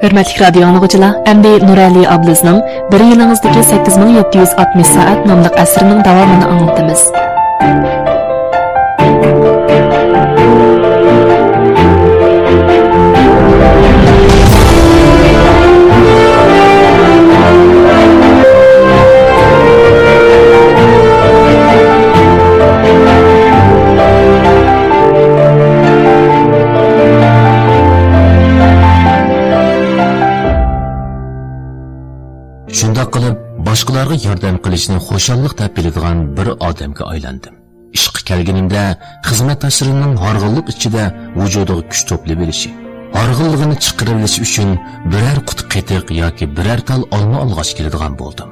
Hürmetli radyo anlıqçılar, əmdi Nurali ablasının bir yılınızdaki 8760 saat namlıq əsrinin davamını anlatımız. Shundoq qilib, boshqalarga yordam qilishni xo'shalliq deb biladigan bir odamga aylandim. Ishqi kelganimda xizmatdoshlarimning horg'inlik ichida vujudiga kuch to'plab olishi, horg'inligini chiqarib olish uchun biror quti qetiq yoki biror tal olma olg'ash keladigan bo'ldim.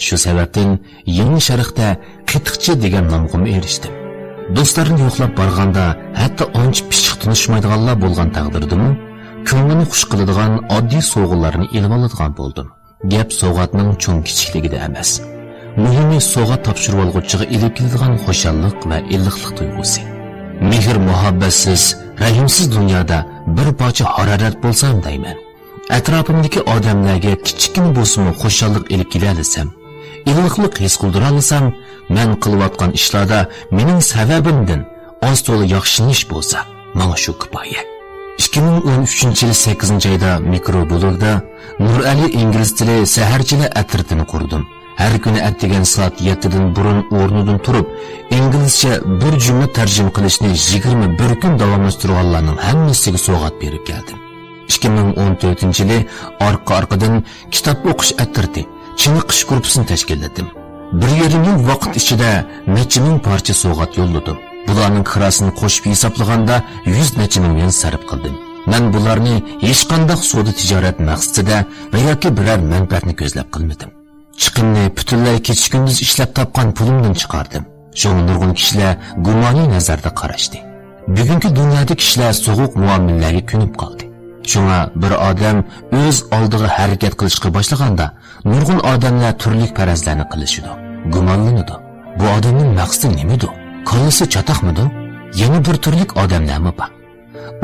Shu sababdan Yangi Sharqda qetiqchi degan nomga erishdim. Do'stlarimni yo'qlab borganda, hatto onch pishiq tunishmaydiganlar bo'lgan taqdirdimi, ko'nglini xush qiladigan oddiy sovg'alarni ilib oladigan bo'ldim. Gap sovg'atning cho'ng kichikligida emas. Muhimi sovg'at topshirib olg'uchiga ilib keladigan xo'shallik va illiqlik tuyg'usi. Mehr muhabbatsiz, rahimsiz dunyoda bir parcha harorat bo'lsam deyman. Atrofimdagi odamlarga kichikina bo'lsa-mu xo'shallik ilib kela olsam, illiqlik his qildira olsam, men qilayotgan ishlarda mening sababimdan oz-to'la yaxshilanish bo'lsa, menga shu kifoya. 2013 yil 8-oyda Mikrobulurda Nurali ingliz tili saharchilar atritini qurdim. Har kuni atdigan soat 7dan burun o'rnidan turib, inglizcha bir jumla tarjima qilishni 21 kun davomlashtirganlarning hammasiga sovg'at berib keldim. 2014 yili orqa-orqadan kitob o'qish atriti, chiniqish guruhini tashkilladim. 1,5 yil vaqt ichida necha ming parcha sovg'at yo'lladim. Bularning kirasini qo'shib hisoblaganda 100 necha million sarf qildim. Men bularni hech qanday savdo tijorat maqsadida va yoki biror manfaatni ko'zlab qilmadim. Chiqimni butunlay kecha-kunduz ishlab topgan pulimdan chiqardim. Shunga nurg'un kishilar gumoniy nazarda qarashdi. Bugungi dunyoda kishilar so'g'uq muomalalarga ko'nib qoldi. Shunga bir odam o'z oldiga harakat qilishga boshlaganda, nurg'un odamlar turli farazlarni qilishidi, gumonlanadi. Bu odamning maqsadi nimadi? Kollasi chataqmidi? Yana bir turlik odamlarmi bor?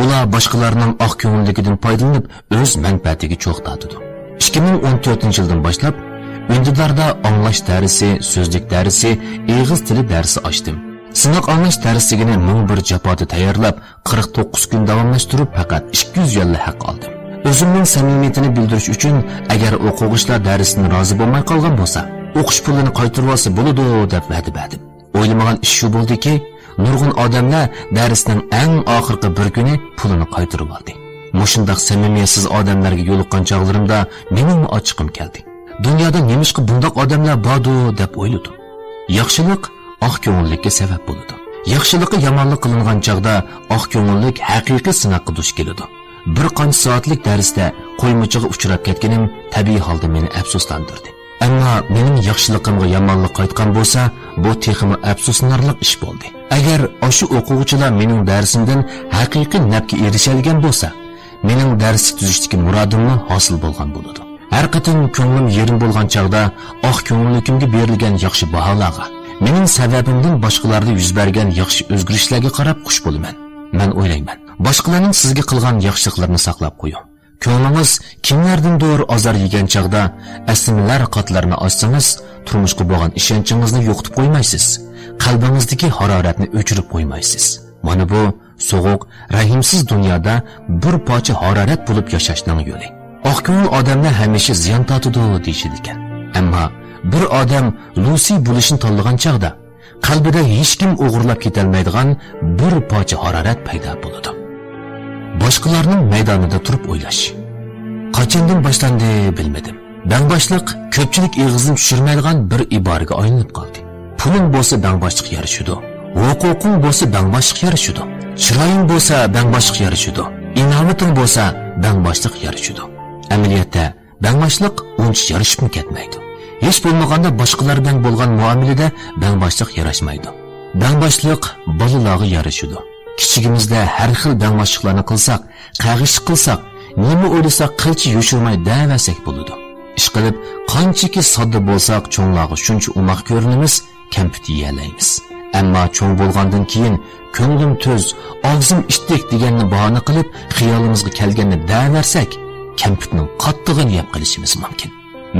Ular boshqalarning oq ko'ngilligidan foydalanib o'z manfaatiga cho'qtatadi. 2014 yildan boshlab Ündidarda anglash darsi, so'zlik darsi, eg'iz tili darsi ochdim. Sinoq anglash darsigini 1001 jafoda tayyorlab, 49 kun davomlashtirib faqat 200 yillik haq oldim. O'zimning samimiyatini bildirish uchun agar o'quvchilar darsini rozi bo'lmay qolgan bo'lsa, o'qish pulini qaytarib olsa bo'ladi deb va'da berdim. O'ylamagan ish shu bo'ldiki, nurg'un odamlar darsning eng oxirgi bir kuni pulini qaytarib oldi. Mushundaq samimiyatsiz odamlarga yo'liqqan chog'larimda mening ochiqim keldi. Dunyoda nemishqa bundoq odamlar bordu deb o'yladim. Yaxshilik oq ko'ngillikka sabab bo'ladi. Yaxshilikqa yomonlik qilingan chog'da oq ko'ngillik haqiqiy sinoqqa duch keladi. Bir qancha soatlik darsda qo'ymachiga uchrab ketganim tabiiy holda meni afsuslantirdi. Ammo mening yaxshiligimga yomonlik qaytgan bo'lsa, bu texmi afsuslanarli ish bo'ldi. Agar o'sha o'quvchilar mening darsimdan haqiqiy nafga erishadigan bo'lsa, mening dars tuzishdagi murodimni hosil bo'lgan bo'ladi. Har qatim ko'nglim yerim bo'lgan chog'da oq ko'ngillikimga berilgan yaxshi baholarga, mening sababimdan boshqalarda yuz bergan yaxshi o'zgarishlarga qarab xush bo'laman. Men o'ylayman, boshqalarning sizga qilgan yaxshiliklarini saqlab qo'ying. Ko'nglingiz kimlardandir azor yegan chog'da aslimalar qatlarini ochsangiz, turmushga bo'lgan ishonchingizni yo'qotib qo'ymaysiz. Qalbingizdagi haroratni o'chirib qo'ymaysiz. Mana bu so'g'uq, rahimsiz dunyoda bir parcha harorat bo'lib yashashning yo'li. Oq ko'ngil odamlar hamisha ziyon tortadi deyishadi ekan. Ammo bir odam Lucy bo'lishni tanlagan chog'da qalbida hech kim o'g'irlab ketolmaydigan bir parcha harorat paydo bo'ladi. Boshqalarning maydonida turib o'ylash. Qachondan boshlandi bilmadim. Bangboshliq ko'pchilik eg'izini tushirmaydigan bir iboraga aylanib qoldi. Puling bo'lsa bangboshliq yarashadi. Huquqing bo'lsa bangboshliq yarashadi. Chiroying bo'lsa bangboshliq yarashadi. Inovating bo'lsa bangboshliq yarashadi. Amaliyotda bangboshliq uncha yarashib ketmaydi. Hech bo'lmaganda boshqalar bilan bo'lgan muomalada bangboshliq yarashmaydi. Bangboshliq bolalarga yarashadi. Kichigimizda har xil bangboshliqlarni qilsak, qag'ish qilsak, nima o'ylasak qilchi yo'shirmay davasak bo'ladi. Ish qilib, qanchaki sodda bo'lsak, cho'nglarga shuncha umoq ko'rinamiz, kamput yeyalaymiz. Ammo cho'ng bo'lgandan keyin ko'nglim to'z, og'zim ishtik deganni bahona qilib, xiyolimizga kelganni davarsak, kamputning qattig'ini yeb qilishimiz mumkin.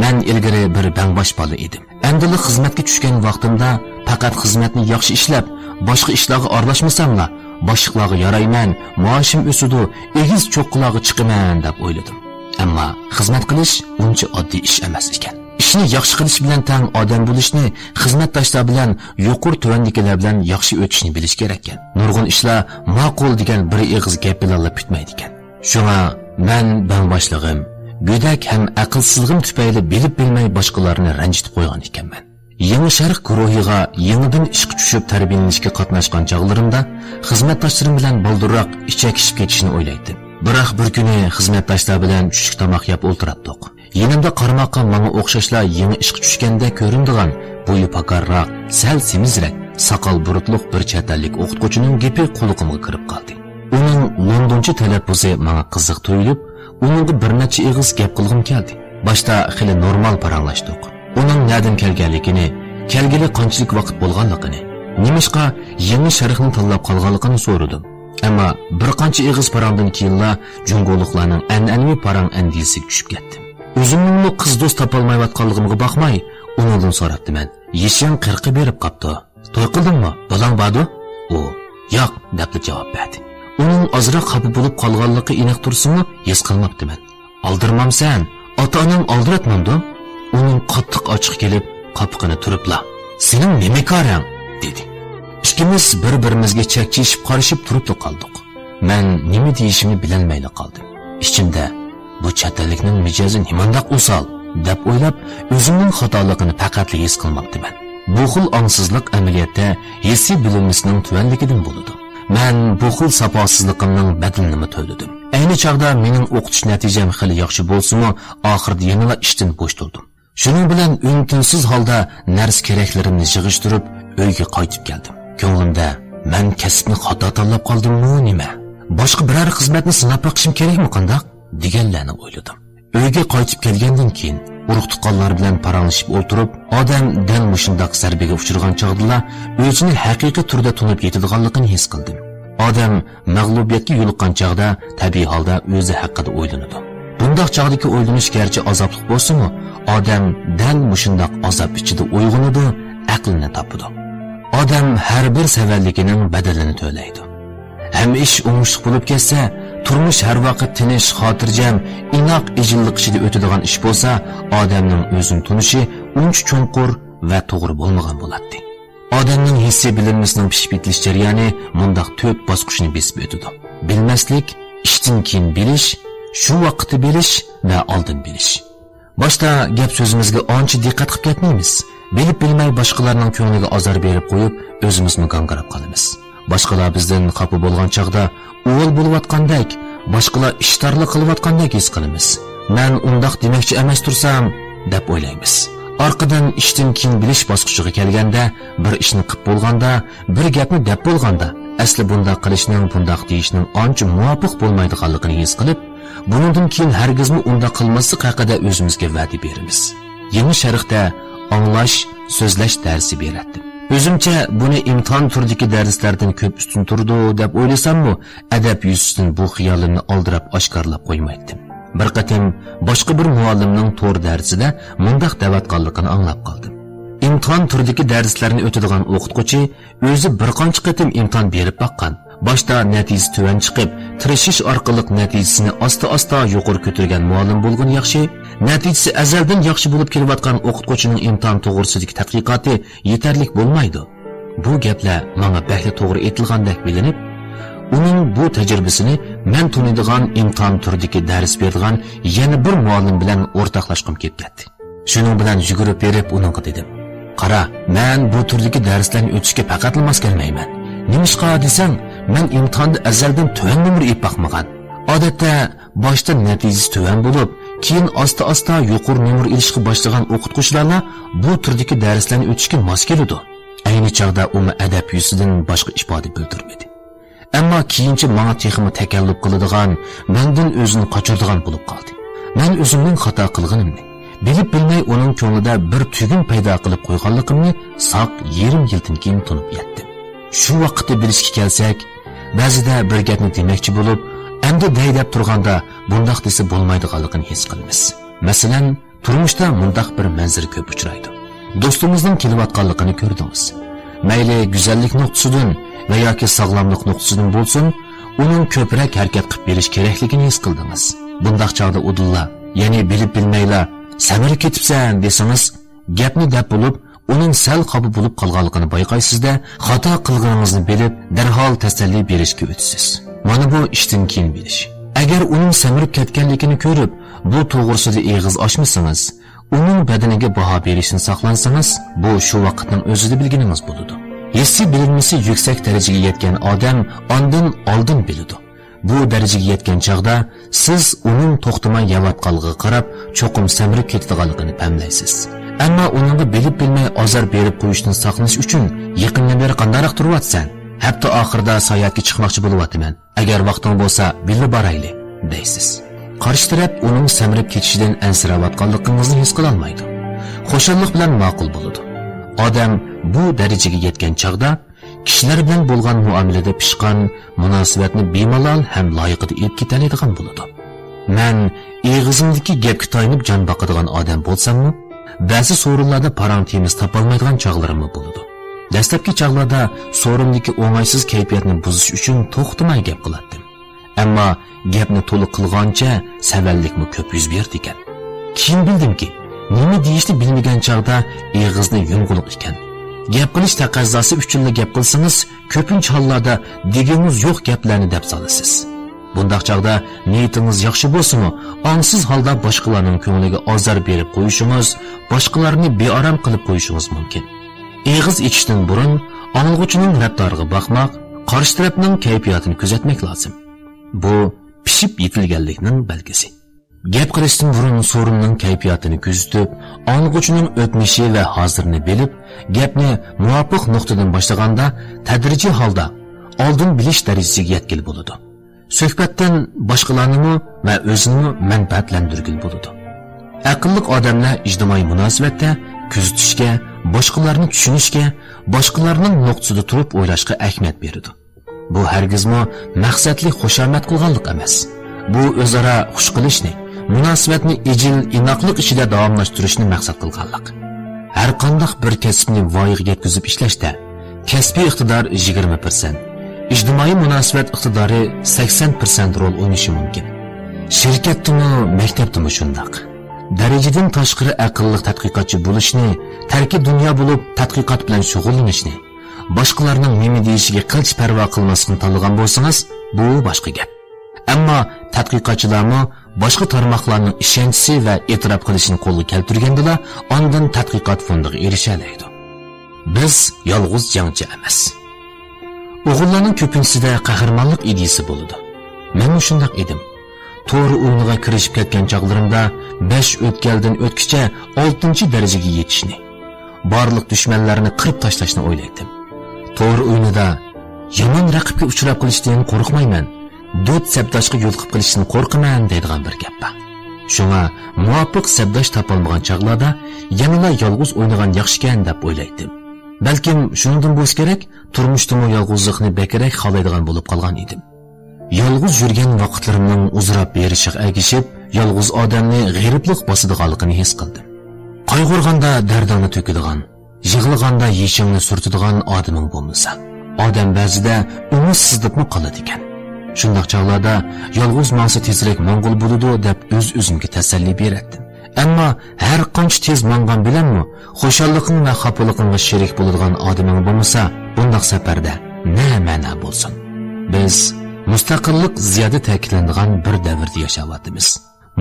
Men ilgari bir bangbosh bola edim. Endi xizmatga tushgan vaqtimda faqat xizmatni yaxshi ishlab, boshqa ishlarga aralashmasamla, boshliqlarga yarayman, maoshim o'sidi, egiz cho'qqilariga chiqaman deb o'yladim. Ammo xizmat qilish uncha oddiy ish emas ekan. Ishni yaxshi qilish bilan tang odam bo'lishni, xizmatdoshlar bilan yuqori tuvandikilar bilan yaxshi o'tishni bilish kerak ekan. Nurg'un ishlar ma'qul degan bir og'iz gap bilan bitmaydi ekan. Shunga men bangboshligim, go'dak ham aqlsizligim tufayli bilib bilmay boshqalarni ranjitib qo'ygan ekanman. Yangi sharq guruhiga yangidan ishga tushib tarbiyalanishga qatnashgan chog'larimda xizmatdoshlarim bilan boldurroq ichak-ishib ketishni o'ylaydim. Biroq bir kuni xizmatdoshlar bilan tushlik tomoq yeb o'tirdik. Yanimda qarmoqqa menga o'xshashlar yangi ishga tushganda ko'rindigan bo'yi pakarroq, sal semizroq, soqol burutliq bir chatalik o'qituvchining gapi quloqimga kirib qoldi. Uning londoncha talaffuzi menga qiziq tuyulib, uningga bir necha og'iz gap qilgim keldi. Boshda xili normal paranglashdik. Uning nerdan kelganligini, kelgili qanchalik vaqt bo'lganligini, nimishqa yangi sharhni tanlab qolganligini so'radim. Ammo bir qancha og'iz parangdan keyinla jungoliklarning an'anaviy parang andisiga tushib ketdim. O'zimni qiz do'st topolmayotganligimga baxmay, uningdan so'rabdiman. Yeshing 40 berib qopti. To'y qildingmi? Bolang bordi? U, "Yo'q" deb javob berdi. Uning ozroq xafa bo'lib qolganligi aniq tursinmi, his qilmabdiman. Aldirmamsan, ota-onam aldiratmamdi. Uning qattiq ochiq kelib, qopqini turibla. "Sening nima qarang?" dedi. Ikkimiz bir-birimizga chakchishib qarashib turib qoldik. Men nima deyishimni bilolmay qoldim. Ichimda bu chatalikning mijozi nimandoq o'sal deb o'ylab, o'zimning xatoligini faqat his qilmoqdiman. Bu xil ong'sizlik amaliyotda hissiy bilimimizning tuvanligidan bo'ladi. Men bu xil saposizligimning badalini to'ladim. Ayni chog'da mening o'qitish natijam xili yaxshi bo'lsa-mu, oxirida yana ishdan bo'sh turdim. Shuning bilan untinsiz holda nars keraklarimni yig'ishtirib, uyga qaytib keldim. Ko'nglimda men kasbni xato tanlab qoldimmi nima? Boshqa biror xizmatni sinab boqishim kerakmi qandoq deganlarni o'yladim. Uyga qaytib kelgandan keyin urug'-tuqqanlar bilan paranglashib o'tirib, odam dal mushundoq zarbaga uchragan chog'da o'zini haqiqiy turda tunib yetadiganligini his qildim. Odam mag'lubiyatga yo'liqqan chog'da tabiiy holda o'zi haqida o'ylanadi. Bundoq chog'dagi o'ylanish garchi azobli bo'lsa-mu, odam dal mushundoq azob ichida uyg'onadi, aqlini topadi. Odam har bir savalligining badalini to'laydi. Ham ish o'ngishli bo'lib ketsa, turmush har vaqt tinch, xotirjam, inoq ijillik ichida o'tadigan ish bo'lsa, odamning o'zini tunishi uncha cho'nqur va to'g'ri bo'lmagan bo'ladi. Odamning hissiy bilimimizning pishib yetilish jarayoni mundaq 4 bosqichni besib o'tadi. Bilmaslik, ishdan keyin bilish, shu vaqtda bilish va oldin bilish. Boshda gap so'zimizga ancha diqqat qilib ketmaymiz. Bilib bilmay boshqalarning ko'ngliga azor berib qo'yib, o'zimizni g'angirab qolamiz. Boshqalar bizdan xafa bo'lgan chaqda o'g'il bo'layotgandek, boshqalar ishtarlik qilayotgandek his qilamiz. Men undaq demoqchi emas tursam deb o'ylaymiz. Orqadan ishdan keyin bilish bosqichiga kelganda, bir ishni qilib bo'lganda, bir gapni deb bo'lganda, asli bundaq qilishning, bundaq deyishning ancha muvofiq bo'lmaydiganligini his qilib, bundan keyin hargizmi undaq qilmaslik haqida o'zimizga va'da beramiz. Yangi sharhda anglash, so'zlash darsi beradi. O'zimcha buni imtihon turidagi darslardan ko'p ustun turdi deb o'ylasam-mu, adab yuzasidan bu xiyolimni oldirab oshkorlab qo'ymaydim. Bir qatim boshqa bir muallimning to'r darsida mundaq davatqonligini anglab qoldim. Imtihon turidagi darslarni o'tadigan o'qituvchi o'zi bir qancha qatim imtihon berib baqqan. Boshda natijasi tuvan chiqib, tirishish orqali natijasini asta-asta yuqori ko'targan muallim bo'lgan yaxshi, natijasi azaldan yaxshi bo'lib kelayotgan o'qituvchining imtihon to'g'risidagi tadqiqoti yetarli bo'lmaydi. Bu gaplar menga baxtli to'g'ri aytilgandek bilinib, uning bu tajribasini men tunadigan imtihon turidagi dars beradigan yana bir muallim bilan o'rtoqlashqim kelib ketdi. Shuning bilan yugurib berib uningga dedim: "Qara, men bu turdagi darslarni o'tishga faqat mos kelmayman. Nimishqa desang, men imtihonda azaldan tuvan numr ib baqmagan. Odatda boshda natijasi tuvan bo'lib, keyin asta-asta yuqori numr ilishga boshlagan o'qituvchilarga bu turdagi darslarni o'tishga mos keladi." Ayni chog'da u adab yuzidan boshqa ifoda bildirmadi. Ammo keyinchi menga texmi takalluf qiladigan, mendan o'zini qochiradigan bo'lib qoldi. Men o'zimning xato qilganimni bilib bilmay uning ko'nglida bir tugun paydo qilib qo'yganligimni soq yarim yildan keyin tunib yetdim. Shu vaqtda bilishga kelsak, ba'zida bir gapni demoqchi bo'lib, Endi deydep turganda bundaq desi bo'lmaydiganligini his qilamiz. Masalan, turmushda mundaq bir manzara ko'p uchraydi. Do'stimizning kelayotganligini ko'rdingiz. Mayli go'zallik nuqtasidan va yoki sog'lomlik nuqtasidan bo'lsin, uning ko'proq harakat qilib berish kerakligini his qildingiz. Bundaq chog'da udulla, ya'ni bilib bilmayla, samir ketibsan desangiz, gapni deb bo'lib, uning sal qabi bo'lib qolganligini bayqaysizda, xato qilganingizni bilib, darhol tasalli berishga o'tasiz. Mana bu ishdan keyin bilish. Agar uning samirib ketganligini ko'rib, bu to'g'risida eg'iz ochmasangiz, uning badaniga baho berishni saqlansangiz, bu shu vaqtning o'zida bilganingiz bo'ladi. Hissiy bilinmasi yuksak darajaga yetgan odam ondan oldin biladi. Bu darajaga yetgan chaqda siz uning to'xtamay yavatqanligiga qarab, cho'qim samirib ketadiganligini pamlaysiz. Ammo uningga bilib bilmay azor berib qo'yishdan saqlanish uchun yaqindan beri qanday turyapsan? Hafta oxirida sayohatga chiqmoqchi bo'lyapman. Agar vaqting bo'lsa, birga borayli, deysiz. Qarshi taraf uning samirib ketishidan ansirayotganligingizni his qila olmaydi. Xo'shallik bilan ma'qul bo'ladi. Odam bu darajaga yetgan chaqda kishilar bilan bo'lgan muomalada pishqan, munosabatni bemalol ham loyiqida olib ketadigan bo'ladi. Men eg'izimdagi gapga to'yinib jon boqadigan odam bo'lsammi, ba'zi so'rinlarda parantiyimiz topolmaydigan chog'larim bo'ladi. Dastlabki chog'larda so'rimdagi o'ng'aysiz kayfiyatni buzish uchun to'xtamay gap qilardim. Ammo gapni to'liq qilgancha savallikmi ko'p yuz berdi ekan. Keyin bildimki, nima deyishni bilmagan chog'da eg'izni yumg'uluq ekan. Gap qilish taqozosi uchun gap qilsangiz, ko'pincha hollarda degingiz yo'q gaplarni deb solasiz. Bundaq chog'da niyatingiz yaxshi bo'lsa-mu, ongsiz holda boshqalarning ko'ngliga azor berib qo'yishingiz, boshqalarni bearam qilib qo'yishingiz mumkin. Eg'iz ichishdan burun anglg'uchining raftariga boqmoq, qarshi tarafning kayfiyatini kuzatmak lozim. Bu pishib yetilganlikning belgisi. Gap qilishdan burun so'rinning kayfiyatini kuzatib, anglg'uchining o'tmishi va hozirini bilib, gapni muvofiq nuqtadan boshlaganda tadrijiy holda oldin bilish darajasiga yetkil bo'ladi. Suhbatdan boshqalarni va o'zini manfaatlantirgil bo'ladi. Aqlli odamlar ijtimoiy munosabatda kuzatishga, boshqalarni tushunishga, boshqalarning nuqtasida turib o'ylashga ahamiyat beradi. Bu hargizmi maqsadli xushomat qilganlik emas. Bu o'zaro xush qilishni, munosabatni ijil, inoqlik ichida davomlashtirishni maqsad qilganlik. Har qanday bir kasbni voyaga yetkazib ishlashda kasbiy iqtidor 20%, ijtimoiy munosabat iqtidori 80% rol o'ynashi mumkin. Shirkatdami, maktabdami shundaq. Darajadan tashqari aqlli tadqiqotchi bo'lishni, tarki dunyo bo'lib tadqiqot bilan shug'ullanishni, boshqalarning nima deyishiga qilch parvo qilmaslikni tanlagan bo'lsangiz, bu boshqa gap. Ammo tadqiqotchilarmi boshqa tarmoqlarning ishonchi va e'tirof qilishini qo'lga keltirganda, ondan tadqiqot fondiga erisha oladi. Biz yolg'iz jangchi emas. O'g'illarning ko'pinchisida qahramonlik ideyasi bo'ladi. Men shunday edim. To'g'ri o'yiniga kirishib ketgan chog'larimda 5 o'tkaldan o'tkicha 6-darajaga yetishni, barliq dushmanlarni qirib tashlashni o'ylaydim. To'g'ri o'yinida yomon raqibga uchrab qilishdan qo'rqmayman, do'st sabdoshga yo'l qilib qilishdan qo'rqaman deydigan bir gap bor. Shunga muvofiq sabdosh topolmagan chog'larda yanada yolg'iz o'ynagan yaxshikan deb o'ylaydim. Balkim shundan bo'lsa kerak, turmushdami yolg'izlikni bekrak xohlaydigan bo'lib qolgan edim. Yolg'iz yurgan vaqtlarimning uzrab berishiga ergishib, yolg'iz odamni g'iriblik bosadiganligini his qildim. Qayg'urganda dardini to'kadigan, yig'laganda yeshingni surtadigan odaming bo'lmasa, odam ba'zida umidsizlikni qoladi ekan. Shunday chog'larda yolg'iz mangsa tezroq mong'ul bo'ladi deb o'z-o'zimga tasalli berdim. Ammo har qancha tez mangan bilanmi, xushalliging va xafaligingga sherik bo'ladigan odaming bo'lmasa, bunday safarda ne ma'no bo'lsin. Biz mustaqillik ziyoda ta'kidlanadigan bir davrda yashayapmiz.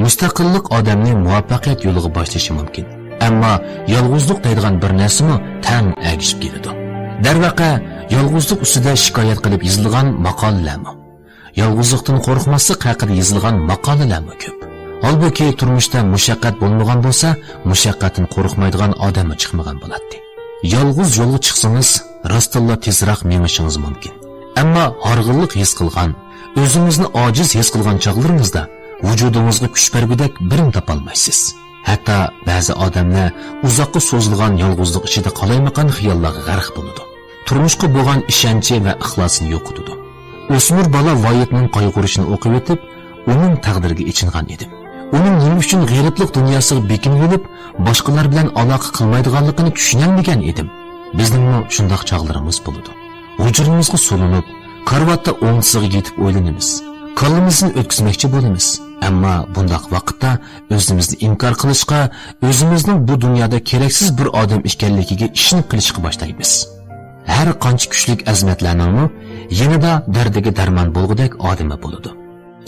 Mustaqillik odamni muvaffaqiyat yo'liga boshlashi mumkin. Ammo yolg'izlik deydigan bir narsami tang agishib keladi. Darvaqa yolg'izlik ustida shikoyat qilib yozilgan maqolalarmi, yolg'izlikdan qo'rqmaslik haqida yozilgan maqolalarmi ko'p. Holbuki turmushda mushaqqat bo'lmagan bo'lsa, mushaqqatdan qo'rqmaydigan odam chiqmagan bo'ladi. Yolg'iz yo'lga chiqsangiz, rostilla tezroq menishingiz mumkin. Ammo horg'inlik his qilgan, o'zingizni ojiz his qilgan chog'laringizda vujudingizga kuch bergudak birin topolmaysiz. Hatto ba'zi odamlar uzoqqa so'zilgan yolg'izlik ichida qolaymaqan xiyollarga g'arq bo'ladi. Turmushga bo'lgan ishonchi va ixlosini yo'qotadi. O'smir bola Voyitning qayg'urishini o'qib o'tib, uning taqdiriga ichingan edim. Uning nima uchun g'ayratlik dunyosiga bekinib olib, boshqalar bilan aloqa qilmaydiganligini tushunolmagan edim. Bizning shundoq chog'larimiz bo'ldi. Hujrimizga solinib, karvatda o'ngsiga yetib o'ylanamiz. Qo'limizni o'tkazmoqchi bo'lamiz. Ammo bundaq vaqtda o'zimizni inkor qilishga, o'zimizning bu dunyoda keraksiz bir odam ekanligiga ishonib qilishga boshlaymiz. Har qancha kuchlik azmatlarning yanada dardiga darmon bo'lgudek odami bo'ladi.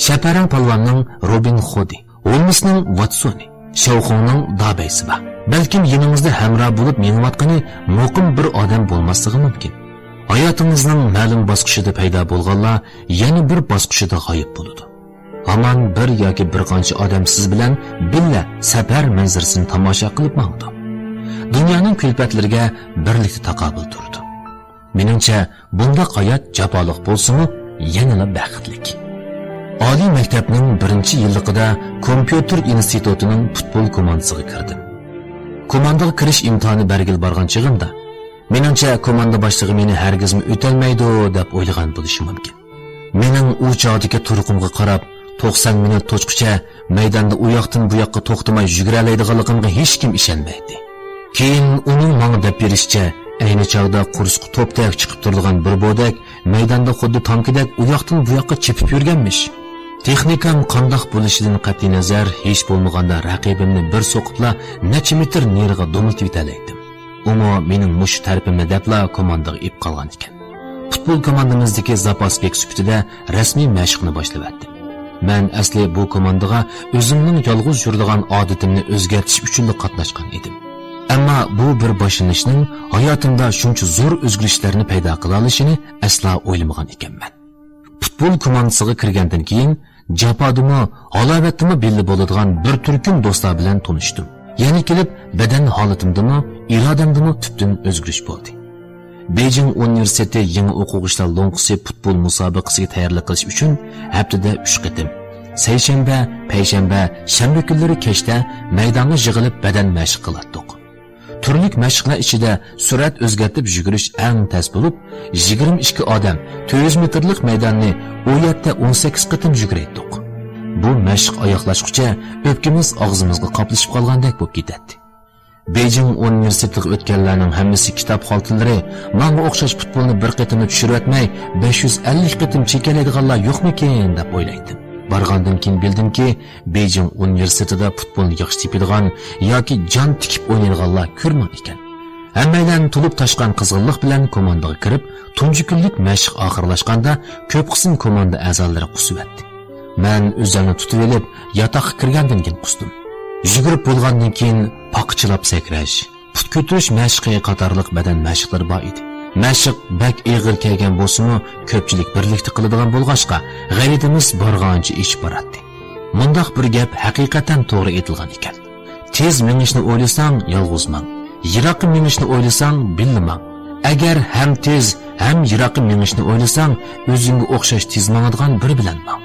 Shaparang polvonning Robin Hoodi, Holmesning Watsoni, Shavxonning Dabaysi bor. Balkim yanimizda hamroh bo'lib meniyotgani muqim bir odam bo'lmasligi mumkin. Hayotimizning ma'lum bosqichida paydo bo'lganlar yana bir bosqichida g'oyib bo'ladi. Aman bir yoki bir qancha odam siz bilan billa safar manzarasini tomosha qilib maqdi. Dunyoning kulfatlariga birlikda taqobil turdi. Meningcha bunda hayot jafoliq bo'lsa-mu, yanada baxtlik. Oliy maktabning 1-yilligida kompyuter institutining futbol komandasiga kirdim. Komandaga kirish imtihoni bergil borgan chig'imda meningcha komanda boshlig'i meni hargizmi o'tolmaydi deb o'ylagan bo'lishi mumkin. Mening u chog'dagi turqimga qarab 90 minut to'chqicha maydonda u yoqdan bu yoqqa to'xtamay yugura oladiganligimga hech kim ishonmaydi. Keyin uning menga deb berishicha, ayni chog'da qursqi to'pdak chiqib turgan bir bodak maydonda xuddi tankidek u yoqdan bu yoqqa chepib yurganmish. Texnikam qandoq bo'lishidan qat'iy nazar hech bo'lmaganda raqibimni bir so'qibla necha metr neriga do'miltib yetalaydim. Umi mening mush tarafimni debla komandaga ib qolgan ekan. Futbol komandamizdagi zapas bek sifatida rasmiy mashqni boshlayapti. Men asli bu komandaga o'zimning yolg'iz yuradigan odatimni o'zgartirish uchun qatnashgan edim. Ammo bu bir boshlanishning hayotimda shuncha zo'r o'zgarishlarni paydo qila olishini asla o'ylamagan ekanman. Futbol komandasiga kirgandan keyin Japadimi, halovatimi belli bo'ladigan bir turkum do'stlar bilan tanishdim. Yana kelib badan holatimdimi, irodamdimi tubdan o'zgarish bo'ldi. Beijing universiteti yangi o'quvchilar lonqisi futbol musobaqasiga tayyorlik qilish uchun haftada 3 qatim seshanba, payshanba, shanba kunlari kechda maydonga yig'ilib badan mashq qilardik. Turli mashqlar ichida surat o'zgartib yugurish eng tez bo'lib, 22 odam 400 metrlik maydonni u yerda 18 qatim yuguraydik. Bu mashq oyoqlashguncha o'pkamiz og'zimizga qoplashib qolgandek bo'lib ketadi. Beijing universitetiga o'tganlarning hammasi kitob xaltalari menga o'xshash futbolni bir qatimda tushirib o'tmay 550 qatim chekaladiganlar yo'qmikin deb o'ylaydim. Bargandan keyin bildimki, Beijing universitetida futbolni yaxshi tepadigan yoki jon tikib o'ynaydiganlar ko'rmang ekan. Hammadan to'lib toshgan qizg'inlik bilan komandaga kirib, tunji kunlik mashq oxirlashganda ko'p qism komanda a'zolari qusib o'tdi. Men o'zimni tutib olib, yotoqqa kirgandan keyin qusdim. Yugurib bo'lgandan keyin poqchilab sakrash, put ko'tarish mashqi qatorliq badan mashqlari bor edi. Mashq bak ig'ir kelgan bo'lsa-mu, ko'pchilik birlikda qiladigan bo'lg'achqa, g'ayratimiz borgancha ish boradi. Mundaq bir gap haqiqatan to'g'ri aytilgan ekan. Tez minishni o'ylasang, yolg'izman. Yiroqqa minishni o'ylasang, bilmayman. Agar ham tez, ham yiroqqa minishni o'ylasang, o'zingga o'xshash tez minadigan bir bilanman.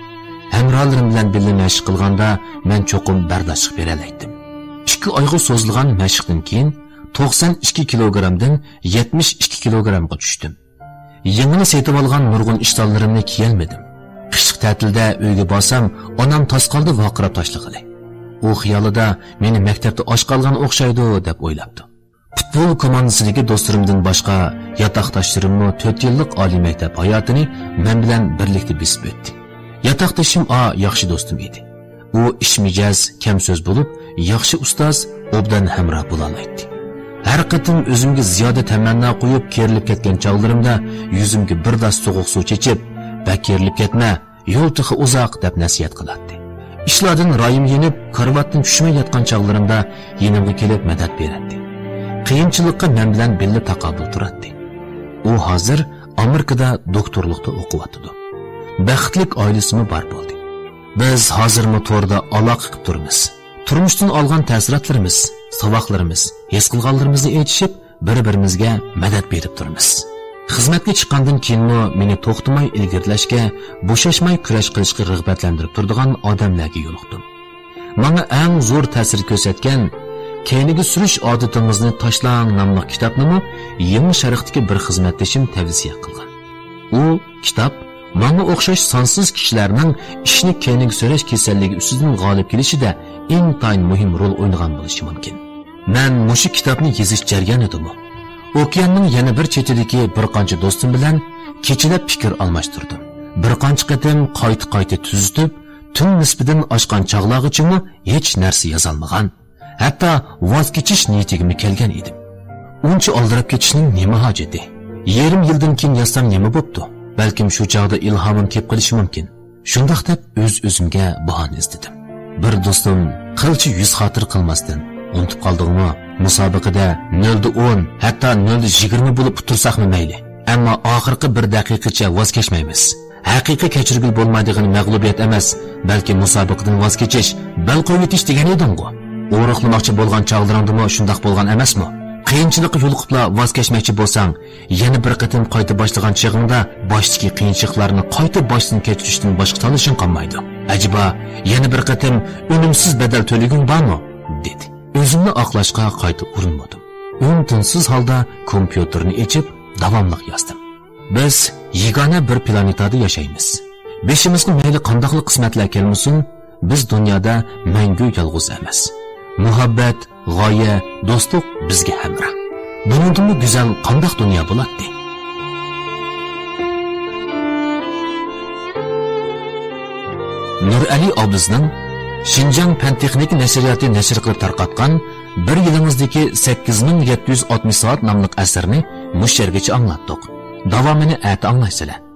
Hamrohlarim bilan birga mashq qilganda men cho'qim bardashlik bera oldim. 2 oyga so'zilgan mashqdan keyin 92 kilogramdan 72 kilogramga tushdim. Yengini setib olgan nurg'un ishtonlarimni kiyolmadim. Qishliq ta'tilda uyga borsam, onam tosqalda vaqirab tashlag'ili. U xiyolida meni maktabda osh qolgan o'xshaydi deb o'ylabdi. Futbol komandasidagi do'stlarimdan boshqa yotoqdoshlarimni 4 yillik oliy maktab hayotini men bilan birlikda besib o'tdi. Yotoqdoshim yaxshi do'stim edi. U ishmijoz, kam so'z bo'lib, yaxshi ustoz, obdan hamroh bo'la oladi. Har qatim o'zimga ziyoda tamanno qo'yib kerilib ketgan chog'larimda yuzimga bir das sovuq suv chechib, "Bak kerilib ketma, yo'l tig'i uzoq" deb nasihat qiladi. Ishlardan royim yenib, karvatdan tushmay yotgan chog'larimda yenimga kelib madad beradi. Qiyinchilikqa men bilan birga taqobil turadi. U hozir Amerikada doktorlikda o'qiyotdi. Baxtlik oilasimi bor bo'ldi. Biz hozirmi to'rda aloqa qilib turamiz. Turmushdan olgan ta'sirotlarimiz, saboqlarimiz, his qilganlarimizni aytishib, bir-birimizga madad berib turamiz. Xizmatga chiqqandan keyin meni to'xtamay ilgirlashga, bo'shashmay kurash qilishga rag'batlantirib turadigan odamlarga yo'liqdim. Menga eng zo'r ta'sir ko'rsatgan keyingi surish odatimizni tashlang nomli kitobni Yangi Sharqdagi bir xizmatdoshim tavsiya qilgan. U kitob Manga o'xshash sonsiz kishilarning ishni keyingi so'rash kasalligi ustidan g'olib kelishida intayin muhim rol o'ynagan bo'lishi mumkin. Men mushu kitobni yozish jarayonidami okeanning yana bir chetidagi bir qancha do'stim bilan kechalab fikr almashtirdim. Bir qancha qatim qayta tuzitib, tun nisbidan oshgan chog'lag'ichimi hech narsa yozolmagan. Hatto voz kechish niyatigimga kelgan edim. Uncha oldirab ketishning nima hojati? Yarim yildan keyin yozsam nima bo'pti? Balkim shu chog'da ilhomim kelib qolishi mumkin. Shundoq deb o'z-o'zimga bahona izladim. Bir do'stim qilchi yuz xotir qilmasdan, unutib qoldingmi? Musobaqada 0-10, hatto 0-20 bo'lib tursaqmi mayli. Ammo oxirgi 1 daqiqacha voz kechmaymiz. Haqiqiy kechirgil bo'lmaydigan mag'lubiyat emas, balki musobaqadan voz kechish, bal qo'yib yetish degan eding-ku. O'roqlamoqchi bo'lgan chog'laringdimi shundoq bo'lgan emasmi? Qiyinchilikqa yo'liqibla voz kechmoqchi bo'lsang, yana bir qatim qayta boshlagan chig'ingda boshdagi qiyinchiliklarni qayta boshdan kechirishdan boshqa tanishing qolmaydi. Ajiba, yana bir qatim unumsiz badal to'liging bormi? dedi. O'zimni oqlashga qayta urinmadim. Untinsiz holda kompyuterni ochib, davomli yozdim. Biz yagona bir planetada yashaymiz. Beshimizga mayli qandoqli qismatlar kelmasin, biz dunyoda mangu yolg'iz emas. Muhabbat, g'oya, do'stlik bizga hamroh. Bundan go'zal qandoq dunyo bo'ladi? Nurali Obizning Xinjiang Fan-texnika nashriyati nashr qilib tarqatgan 1 yilingizdagi 8760 soat nomli asarni mush yergacha anglatdik. Davomini ati anglaysizlar.